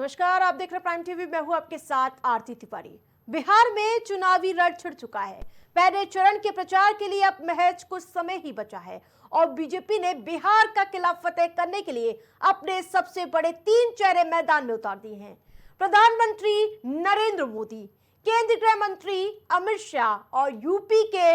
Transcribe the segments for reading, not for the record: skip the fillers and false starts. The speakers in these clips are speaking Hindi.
नमस्कार, आप देख रहे प्राइम टीवी। मैं हूं आपके साथ आरती तिवारी। बिहार में चुनावी रण छिड़ चुका है। पहले चरण के प्रचार के लिए अब महज कुछ समय ही बचा है और बीजेपी ने बिहार का किला फतेह करने के लिए अपने सबसे बड़े 3 चेहरे मैदान में उतार दिए हैं। प्रधानमंत्री नरेंद्र मोदी, केंद्रीय गृह मंत्री अमित शाह और यूपी के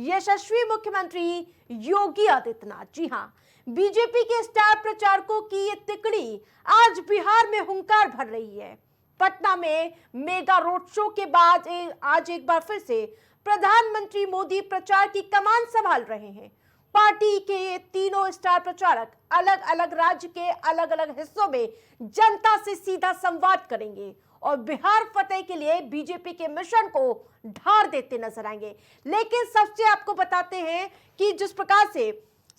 यशस्वी मुख्यमंत्री योगी आदित्यनाथ। जी हां, बीजेपी के स्टार प्रचारकों की ये तिकड़ी आज बिहार में हुंकार भर रही है। पटना में मेगा रोड शो के बाद आज एक बार फिर से प्रधानमंत्री मोदी प्रचार की कमान संभाल रहे हैं। पार्टी के ये तीनों स्टार प्रचारक अलग अलग राज्य के अलग अलग हिस्सों में जनता से सीधा संवाद करेंगे और बिहार फतेह के लिए बीजेपी के मिशन को ढार देते नजर आएंगे। लेकिन सबसे आपको बताते हैं कि जिस प्रकार से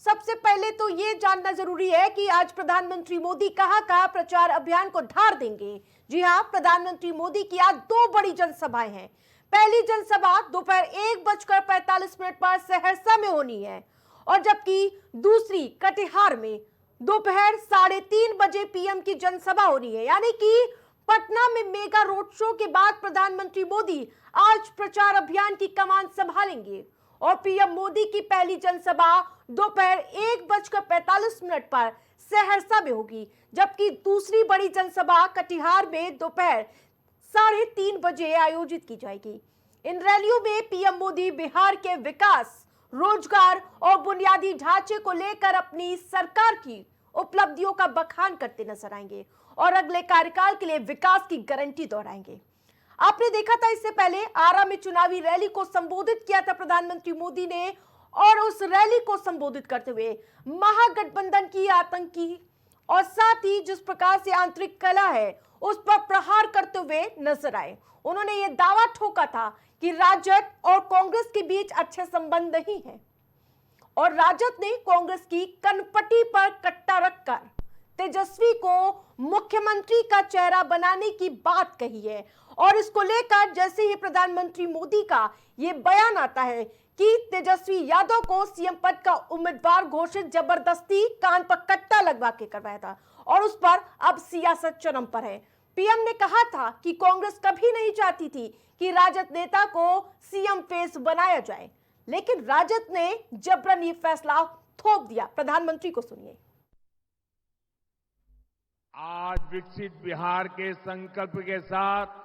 सबसे पहले तो ये जानना जरूरी है कि आज प्रधानमंत्री मोदी कहां प्रचार अभियान को ढार देंगे। जी हां, प्रधानमंत्री मोदी की आज 2 बड़ी जनसभाएं हैं। पहली जनसभा दोपहर 1:45 पर सहरसा में होनी है और जबकि दूसरी कटिहार में दोपहर 3:30 बजे पीएम की जनसभा होनी है। यानी कि पटना में मेगा रोड शो के बाद प्रधानमंत्री मोदी आज प्रचार अभियान की कमान संभालेंगे और पीएम मोदी की पहली जनसभा दोपहर 1:45 पर सहरसा में होगी, जबकि दूसरी बड़ी जनसभा कटिहार में दोपहर 3:30 बजे आयोजित की जाएगी। इन रैलियों में पीएम मोदी बिहार के विकास, रोजगार और बुनियादी ढांचे को लेकर अपनी सरकार की उपलब्धियों का बखान करते नजर आएंगे और अगले कार्यकाल के लिए विकास की गारंटी दोहराएंगे। आपने देखा था इससे पहले आरा में चुनावी रैली को संबोधित किया था प्रधानमंत्री मोदी ने और उस रैली को संबोधित करते हुए महागठबंधन की आतंकी और साथ ही जिस प्रकार से आंतरिक कला है उस पर प्रहार करते हुए नजर आए। उन्होंने ये दावा ठोका था कि राजद और कांग्रेस के बीच अच्छे संबंध नहीं है और राजद ने कांग्रेस की कनपटी पर कट्टा रखकर तेजस्वी को मुख्यमंत्री का चेहरा बनाने की बात कही है। और इसको लेकर जैसे ही प्रधानमंत्री मोदी का यह बयान आता है कि तेजस्वी यादव को सीएम पद का उम्मीदवार घोषित जबरदस्ती कान पर कट्टा लगवा के करवाया था और उस पर अब सियासत चरम पर है। पीएम ने कहा था कि कांग्रेस कभी नहीं चाहती थी कि राजद नेता को सीएम फेस बनाया जाए, लेकिन राजद ने जबरन ये फैसला थोप दिया। प्रधानमंत्री को सुनिए। आज विकसित बिहार के संकल्प के साथ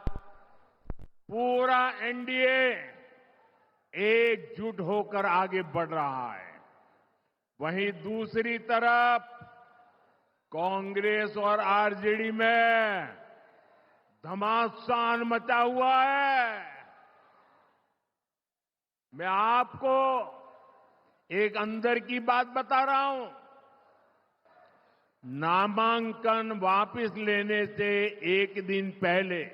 पूरा एनडीए एकजुट होकर आगे बढ़ रहा है। वहीं दूसरी तरफ कांग्रेस और आरजेडी में घमासान मचा हुआ है। मैं आपको एक अंदर की बात बता रहा हूं। नामांकन वापस लेने से एक दिन पहले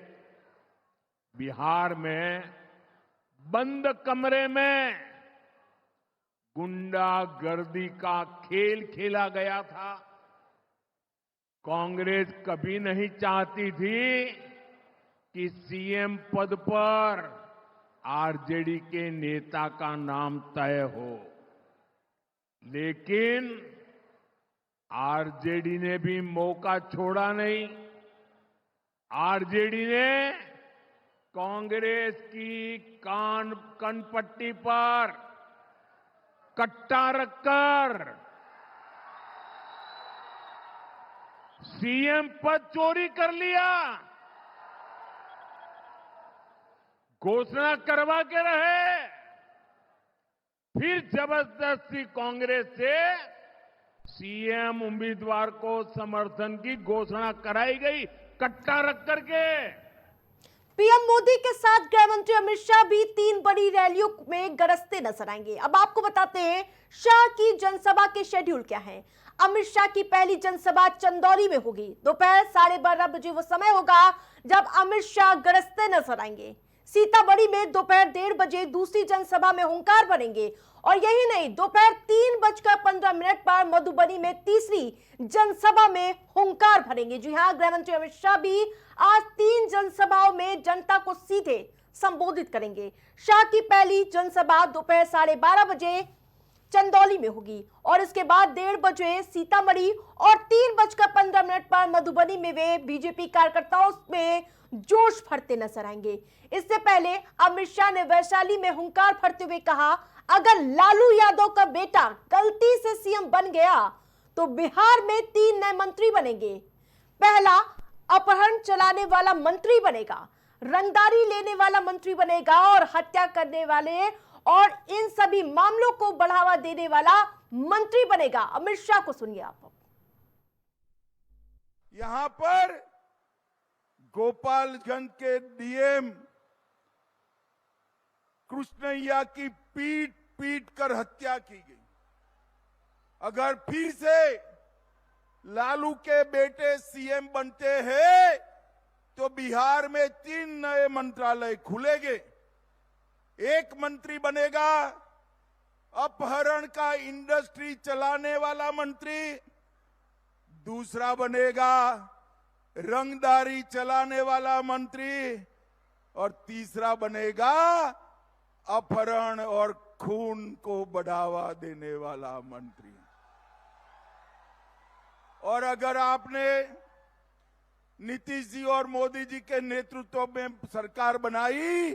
बिहार में बंद कमरे में गुंडागर्दी का खेल खेला गया था। कांग्रेस कभी नहीं चाहती थी कि सीएम पद पर आरजेडी के नेता का नाम तय हो, लेकिन आरजेडी ने भी मौका छोड़ा नहीं। आरजेडी ने कांग्रेस की कनपट्टी पर कट्टा रखकर सीएम पद चोरी कर लिया। घोषणा करवा के रहे, फिर जबरदस्ती कांग्रेस से सीएम उम्मीदवार को समर्थन की घोषणा कराई गई, कट्टा रख करके। पीएम मोदी के साथ गृह मंत्री अमित शाह भी 3 बड़ी रैलियों में गरजते नजर आएंगे। अब आपको बताते हैं शाह की जनसभा के शेड्यूल क्या है। अमित शाह की पहली जनसभा चंदौली में होगी। दोपहर 12:30 बजे वो समय होगा जब अमित शाह गरजते नजर आएंगे। सीतामढ़ी में दोपहर 1:30 बजे दूसरी जनसभा में हुंकार भरेंगे और यही नहीं, दोपहर 3:15 पर मधुबनी में तीसरी जनसभा में हुंकार भरेंगे। जी हां, गृह मंत्री अमित शाह भी आज 3 जनसभाओं में जनता को सीधे संबोधित करेंगे। शाह की पहली जनसभा दोपहर 12:30 बजे चंदौली में होगी और इसके बाद 1:30 बजे सीतामढ़ी और 3:15 पर मधुबनी में वे बीजेपी कार्यकर्ताओं में जोश भरते नजर आएंगे। इससे पहले अमित शाह ने वैशाली में हुंकार भरते हुए कहा, अगर लालू यादव का बेटा गलती से सीएम बन गया तो बिहार में 3 नए मंत्री बनेंगे। पहला अपहरण चलाने वाला मंत्री बनेगा, रंगदारी लेने वाला मंत्री बनेगा और हत्या करने वाले और इन सभी मामलों को बढ़ावा देने वाला मंत्री बनेगा। अमित शाह को सुनिए आप। यहां पर गोपालगंज के डीएम कृष्णैया की पीट पीट कर हत्या की गई। अगर फिर से लालू के बेटे सीएम बनते हैं तो बिहार में 3 नए मंत्रालय खुलेंगे। एक मंत्री बनेगा अपहरण का इंडस्ट्री चलाने वाला मंत्री, दूसरा बनेगा रंगदारी चलाने वाला मंत्री और तीसरा बनेगा अपहरण और खून को बढ़ावा देने वाला मंत्री। और अगर आपने नीतीश जी और मोदी जी के नेतृत्व में सरकार बनाई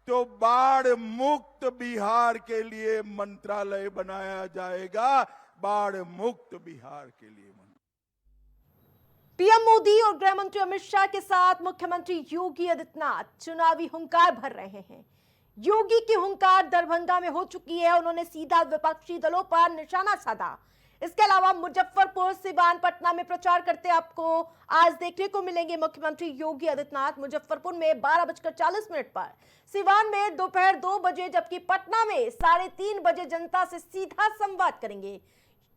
तो बाढ़ मुक्त बिहार के लिए मंत्रालय बनाया जाएगा। बाढ़ मुक्त बिहार के लिए पीएम मोदी और गृह मंत्री अमित शाह के साथ मुख्यमंत्री योगी आदित्यनाथ चुनावी हुंकार भर रहे हैं। योगी की हुंकार दरभंगा में हो चुकी है। उन्होंने सीधा विपक्षी दलों पर निशाना साधा। इसके अलावा मुजफ्फरपुर, सिवान, पटना में प्रचार करते आपको आज देखने को मिलेंगे मुख्यमंत्री योगी आदित्यनाथ। मुजफ्फरपुर में 12:40 पर, सिवान में दोपहर 2 बजे, जबकि पटना में 3:30 बजे जनता से सीधा संवाद करेंगे।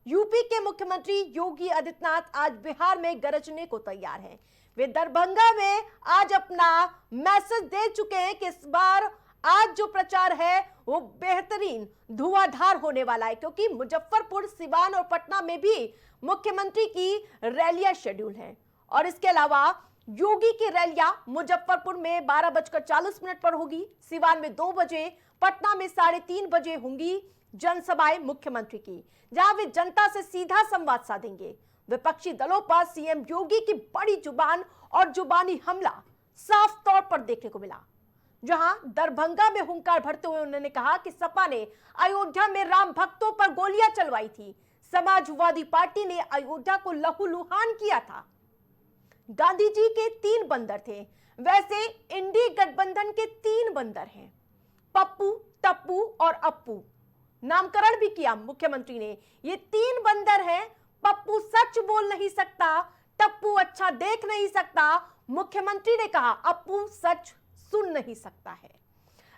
यूपी के मुख्यमंत्री योगी आदित्यनाथ आज बिहार में गरजने को तैयार हैं। वे दरभंगा में आज अपना मैसेज दे चुके हैं कि इस बार आज जो प्रचार है वो बेहतरीन धुआंधार होने वाला है, क्योंकि मुजफ्फरपुर, सिवान और पटना में भी मुख्यमंत्री की रैलियां शेड्यूल हैं। और इसके अलावा योगी की रैलियां मुजफ्फरपुर में 12:40 पर होगी, सिवान में 2 बजे, पटना में 3:30 बजे होंगी जनसभाएं मुख्यमंत्री की, जहां वे जनता से सीधा संवाद साधेंगे। विपक्षी दलों पर सीएम योगी की बड़ी जुबान और जुबानी हमला साफ तौर पर देखने को मिला, जहां दरभंगा में हुंकार भरते हुए उन्होंने कहा कि सपा ने अयोध्या में राम भक्तों पर गोलियां चलवाई थी, समाजवादी पार्टी ने अयोध्या को लहूलुहान किया था। गांधी जी के 3 बंदर थे, वैसे इंडी गठबंधन के 3 बंदर हैं, पप्पू, टप्पू और अप्पू। नामकरण भी किया मुख्यमंत्री ने। ये 3 बंदर हैं। पप्पू सच बोल नहीं सकता, टप्पू अच्छा देख नहीं सकता, मुख्यमंत्री ने कहा अप्पू सच सुन नहीं सकता है।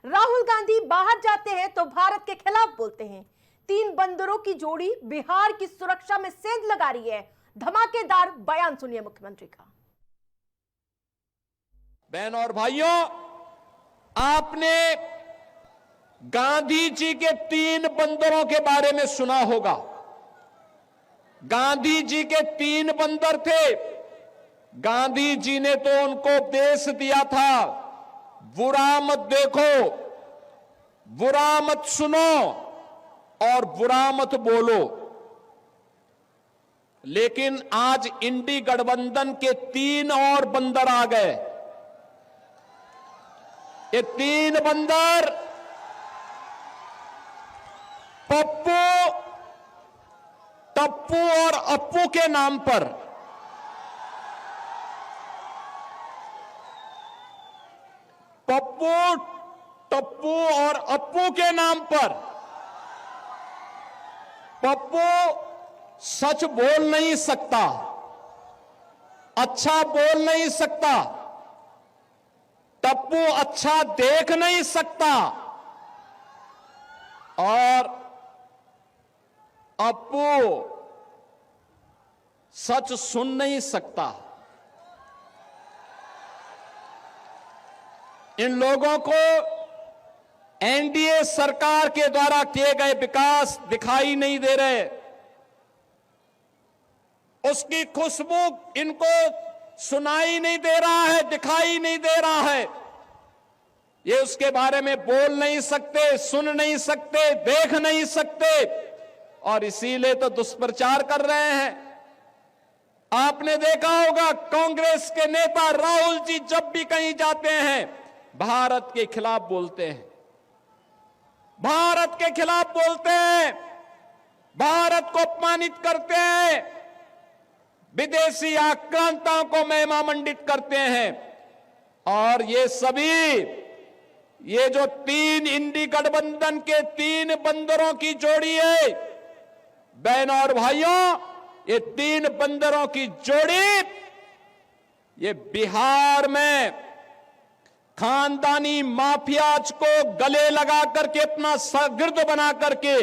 राहुल गांधी बाहर जाते हैं तो भारत के खिलाफ बोलते हैं। 3 बंदरों की जोड़ी बिहार की सुरक्षा में सेंध लगा रही है। धमाकेदार बयान सुनिए मुख्यमंत्री का। बहन और भाइयों, आपने गांधी जी के 3 बंदरों के बारे में सुना होगा। गांधी जी के 3 बंदर थे। गांधी जी ने तो उनको उपदेश दिया था, बुरा मत देखो, बुरा मत सुनो और बुरा मत बोलो। लेकिन आज इंडी गठबंधन के 3 और बंदर आ गए। ये 3 बंदर पप्पू, टप्पू और अप्पू के नाम पर पप्पू, टप्पू और अप्पू के नाम पर पप्पू सच बोल नहीं सकता, अच्छा बोल नहीं सकता, टप्पू अच्छा देख नहीं सकता और अप्पू सच सुन नहीं सकता। इन लोगों को एनडीए सरकार के द्वारा किए गए विकास दिखाई नहीं दे रहे, उसकी खुशबू इनको सुनाई नहीं दे रहा है, दिखाई नहीं दे रहा है। ये उसके बारे में बोल नहीं सकते, सुन नहीं सकते, देख नहीं सकते, और इसीलिए तो दुष्प्रचार कर रहे हैं। आपने देखा होगा कांग्रेस के नेता राहुल जी जब भी कहीं जाते हैं भारत के खिलाफ बोलते हैं, भारत के खिलाफ बोलते हैं, भारत को अपमानित करते हैं, विदेशी आक्रांताओं को महिमा मंडित करते हैं। और ये सभी, ये जो तीन इंडी गठबंधन के तीन बंदरों की जोड़ी है, बहनों और भाइयों, ये तीन बंदरों की जोड़ी ये बिहार में खानदानी माफियाज को गले लगा करके अपना शागिर्द बना करके